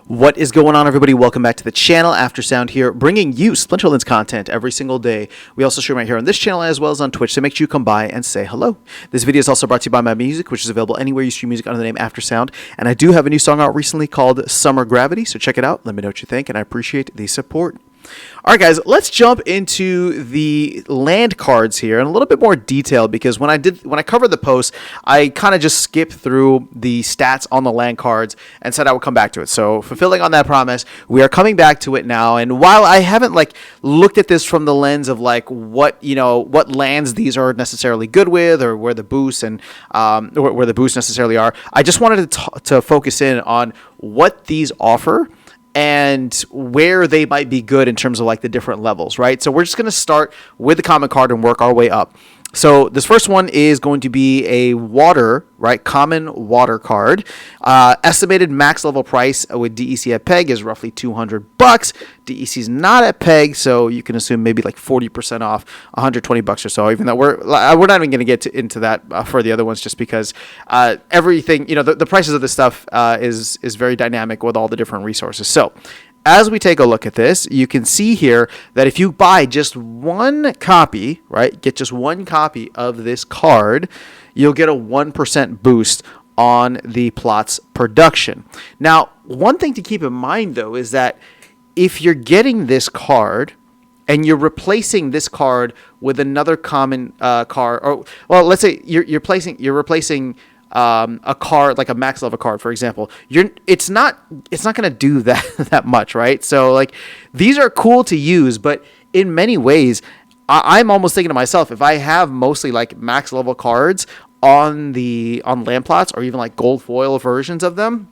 What is going on, everybody? Welcome back to the channel. Aftersound here, bringing you Splinterlands content every single day. We also stream right here on this channel as well as on Twitch, so make sure you come by and say hello. This video is also brought to you by my music, which is available anywhere you stream music under the name Aftersound. And I do have a new song out recently called Summer Gravity, so check it out. Let me know what you think, and I appreciate the support. All right, guys, let's jump into the land cards here in a little bit more detail, because when I covered the post, I kind of just skipped through the stats on the land cards and said I would come back to it. So fulfilling on that promise, we are coming back to it now. And while I haven't looked at this from the lens of what lands these are necessarily good with, or where the boosts and where the boosts necessarily are, I just wanted to focus in on what these offer and where they might be good in terms of the different levels, right? So we're just going to start with the common card and work our way up. So this first one is going to be a water, right? Common water card. Estimated max level price with DEC at peg is roughly $200. DEC is not at peg, so you can assume maybe 40% off, $120 or so. Even though we're not even going to get into that for the other ones, just because everything, the prices of this stuff is very dynamic with all the different resources. So as we take a look at this, you can see here that if you buy just one copy, right, get just one copy of this card, you'll get a 1% boost on the plot's production. Now, one thing to keep in mind, though, is that if you're getting this card and you're replacing this card with another common card, or let's say you're replacing a card, like a max level card, for example, it's not going to do that much, right? So these are cool to use, but in many ways, I'm almost thinking to myself, if I have mostly max level cards on land plots, or even gold foil versions of them,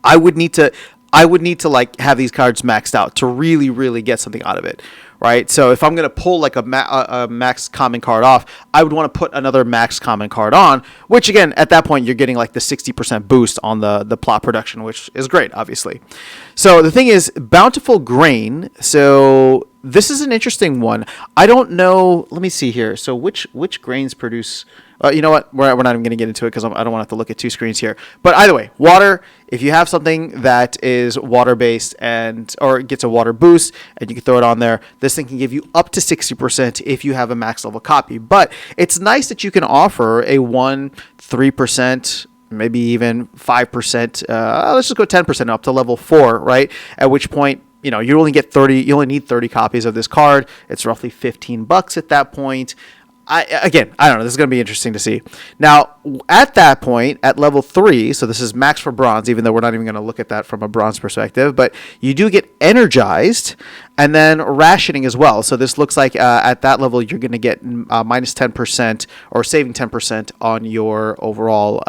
I would need to have these cards maxed out to really get something out of it, right? So if I'm going to pull a max common card off, I would want to put another max common card on, which again, at that point, you're getting the 60% boost on the plot production, which is great, obviously. So the thing is, Bountiful Grain. So this is an interesting one. I don't know. Let me see here. So which grains produce... you know what? We're not even going to get into it because I don't want to have to look at two screens here. But either way, water, if you have something that is water-based or gets a water boost and you can throw it on there, this thing can give you up to 60% if you have a max level copy. But it's nice that you can offer a 1%, 3%, maybe even 5%. Let's just go 10% up to level 4, right? At which point, you only need 30 copies of this card. It's roughly $15 at that point. I don't know. This is going to be interesting to see. Now, at that point, at level 3, so this is max for bronze, even though we're not even going to look at that from a bronze perspective, but you do get energized and then rationing as well. So this looks like at that level, you're going to get minus 10% or saving 10% on your overall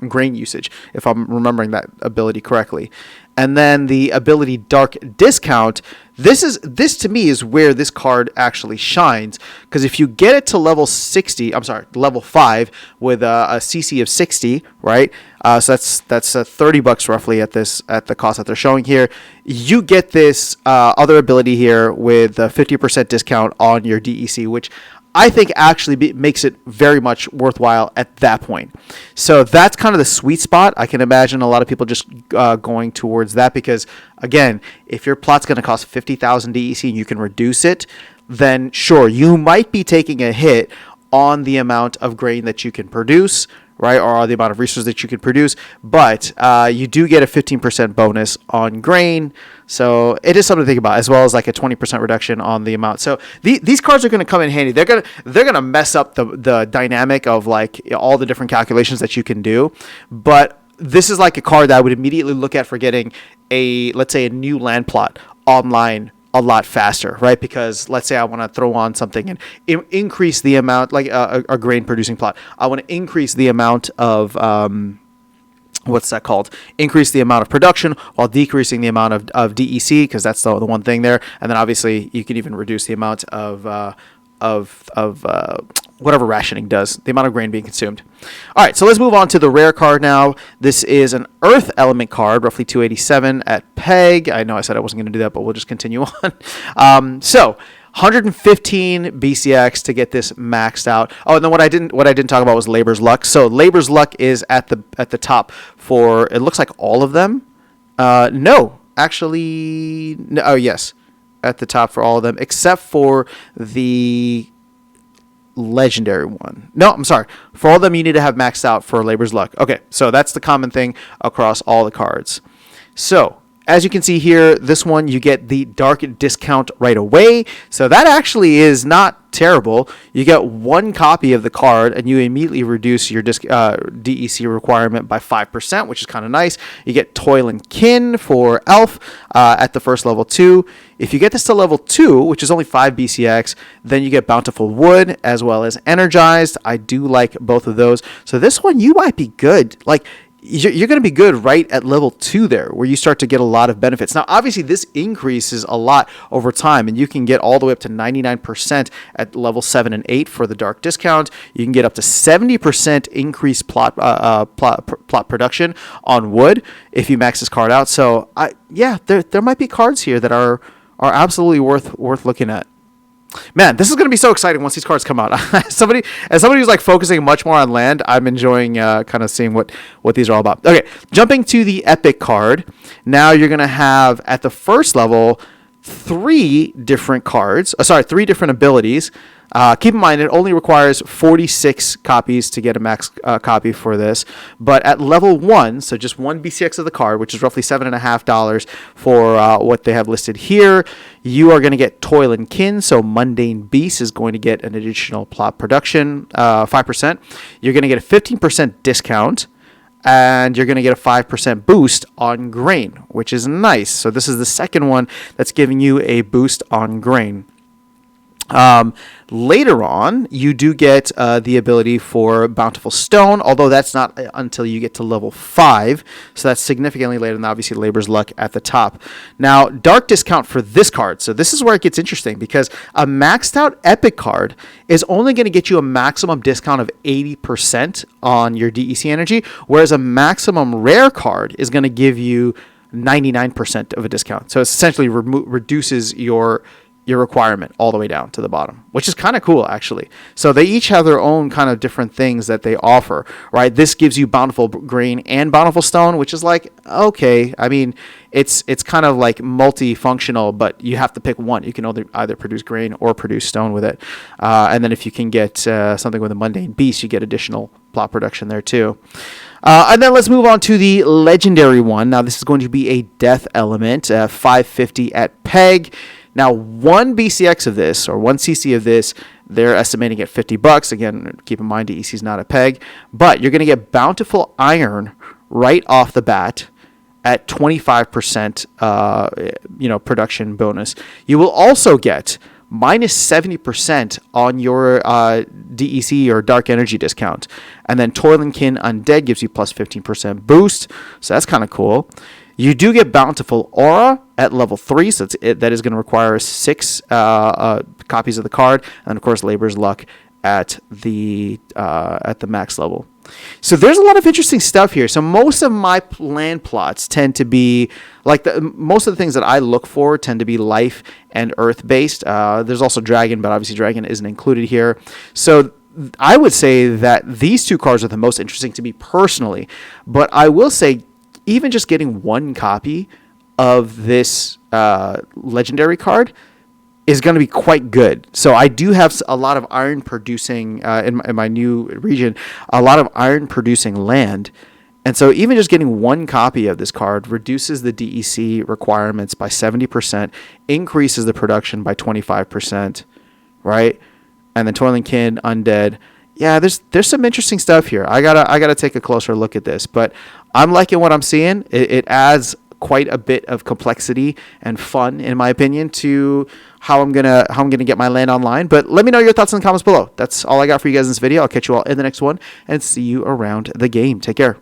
grain usage, if I'm remembering that ability correctly. And then the ability Dark Discount, this to me is where this card actually shines, because if you get it to level 5 with a CC of 60, right? So that's $30 roughly at the cost that they're showing here. You get this other ability here with a 50% discount on your DEC, which I think actually makes it very much worthwhile at that point. So that's kind of the sweet spot. I can imagine a lot of people just going towards that, because, again, if your plot's going to cost 50,000 DEC and you can reduce it, then sure, you might be taking a hit on the amount of grain that you can produce, right, or the amount of resources that you can produce, but you do get a 15% bonus on grain, so it is something to think about, as well as a 20% reduction on the amount. So these cards are going to come in handy. They're gonna mess up the dynamic of all the different calculations that you can do, but this is a card that I would immediately look at for getting let's say a new land plot online a lot faster, right? Because let's say I want to throw on something and increase the amount, a grain producing plot. I want to increase the amount of increase the amount of production while decreasing the amount of DEC, because that's the one thing there. And then obviously you can even reduce the amount of whatever rationing does, the amount of grain being consumed. All right, so let's move on to the rare card now. This is an Earth Element card, roughly 287 at peg. I know I said I wasn't going to do that, but we'll just continue on. So 115 BCX to get this maxed out. Oh, and then what I didn't talk about was Labor's Luck. So Labor's Luck is at the top for, it looks like all of them. No, actually, no, oh yes, at the top for all of them except for the legendary one. No, I'm sorry. For all of them, you need to have maxed out for Labor's Luck. Okay, so that's the common thing across all the cards. So, as you can see here, this one you get the dark discount right away. So that actually is not terrible. You get one copy of the card and you immediately reduce your DEC requirement by 5%, which is kind of nice. You get Toil and Kin for Elf at the first level 2. If you get this to level 2, which is only 5 BCX, then you get Bountiful Wood as well as Energized. I do like both of those. So this one, you might be good. Like, you're going to be good right at level 2 there, where you start to get a lot of benefits. Now, obviously, this increases a lot over time, and you can get all the way up to 99% at level 7 and 8 for the dark discount. You can get up to 70% increased plot production on wood if you max this card out. So, yeah, there might be cards here that are absolutely worth looking at. Man, this is going to be so exciting once these cards come out. As somebody who's like focusing much more on land, I'm enjoying kind of seeing what these are all about. Okay, jumping to the epic card. Now you're going to have at the first level 3 different abilities. Keep in mind, it only requires 46 copies to get a max copy for this. But at level 1, so just 1 BCX of the card, which is roughly $7.50 for what they have listed here, you are going to get Toil and Kin. So Mundane Beast is going to get an additional plot production, 5%. You're going to get a 15% discount. And you're going to get a 5% boost on grain, which is nice. So this is the second one that's giving you a boost on grain. Later on, you do get the ability for Bountiful Stone, although that's not until you get to level 5. So that's significantly later than obviously Labor's Luck at the top. Now, dark discount for this card. So this is where it gets interesting because a maxed out epic card is only going to get you a maximum discount of 80% on your DEC energy, whereas a maximum rare card is going to give you 99% of a discount. So it essentially reduces your requirement all the way down to the bottom, which is kind of cool actually. So they each have their own kind of different things that they offer, right? This gives you Bountiful Grain and Bountiful Stone, which is like, okay, I mean, it's kind of like multifunctional, but you have to pick one. You can either produce grain or produce stone with it. And then if you can get something with a Mundane Beast, you get additional plot production there too. And then let's move on to the legendary one. Now this is going to be a death element, 550 at peg. Now, 1 BCX of this, or 1 CC of this, they're estimating at $50. Again, keep in mind, DEC is not a peg. But you're going to get Bountiful Iron right off the bat at 25% production bonus. You will also get minus 70% on your DEC or Dark Energy discount. And then Toil and Kin Undead gives you plus 15% boost. So that's kind of cool. You do get Bountiful Aura at level 3, so that is going to require 6 copies of the card, and of course Labor's Luck at the max level. So there's a lot of interesting stuff here. So most of my land plots tend to be like most of the things that I look for tend to be life and earth based. There's also dragon, but obviously dragon isn't included here. So I would say that these 2 cards are the most interesting to me personally, but I will say, even just getting 1 copy of this legendary card is going to be quite good. So I do have a lot of iron producing in my new region, a lot of iron producing land. And so even just getting 1 copy of this card reduces the DEC requirements by 70%, increases the production by 25%, right? And then Toil and Kin, Undead. Yeah, there's some interesting stuff here. I gotta take a closer look at this, but I'm liking what I'm seeing. It adds quite a bit of complexity and fun, in my opinion, to how I'm gonna get my land online. But let me know your thoughts in the comments below. That's all I got for you guys in this video. I'll catch you all in the next one and see you around the game. Take care.